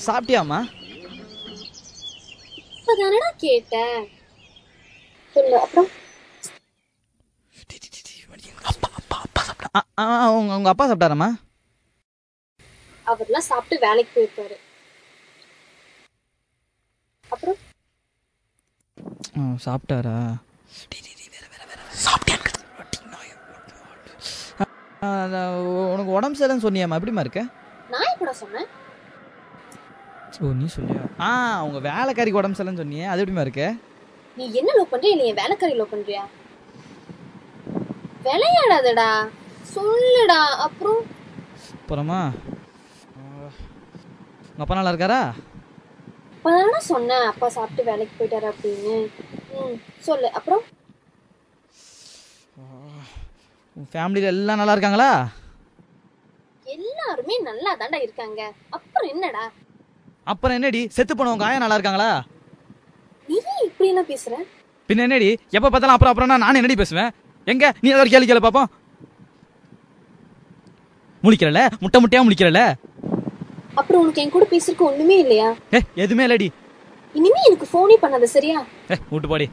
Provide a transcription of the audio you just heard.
சாப்பிட்டியாமா? இப்பதானடா கேட்டேன். சொல்லு அப்புறம். உங்க அப்பா சாப்பிட்டாராமா? அவர்லாம் சாப்பிட்டு வேலைக்கு போயிருப்பாரு. அப்புறம் சாப்பிட்டாரா? உனக்கு உடம்பு சரியில்லைன்னு சொன்னியாமா, எப்படிமா இருக்க? நான் எப்படா சொன்னேன்? ஓ, நீ சொல்லியா? உங்க வேலைக்காரிக்கு உடம்பு சரியில்லைன்னு சொன்னியே, அது எப்படிமா இருக்க? நீ என்ன லோ பண்றியா இல்ல என் வேலைக்காரி லோ பண்றியா? விளையாடாதடா, சொல்லுடா. அப்புறமா உங்க அப்பா நல்லா இருக்காரா? அப்பதானடா சொன்னேன் அப்பா சாப்பிட்டு வேலைக்கு போயிட்டாரு அப்படின்னு. சொல்லு அப்புறம். உன் ஃபேமிலியில எல்லாம் நல்லா இருக்காங்களா? எல்லாருமே நல்லா தாண்டா இருக்காங்க. அப்புறம் என்னடா? அப்புறம் என்னடி, செத்து போனவங்க ஆயா நல்லா இருக்காங்களா? நீ இப்படி என்ன பேசுற? பின்ன என்னடி, எப்ப பார்த்தாலும் அப்புறம் அப்புறம் நான் என்னடி பேசுவேன்? எங்க நீ ஏதாவது கேள்வி கேளு பாப்போம். முழிக்கிறல, முட்டை முட்டையா முழிக்கிறல. அப்புறம் உனக்கு என் கூட பேசுறதுக்கு ஒண்ணுமே இல்லையா? எதுவுமே இல்லடி. இனிமே எனக்கு போனே பண்ணாத, சரியா? விட்டு போடி.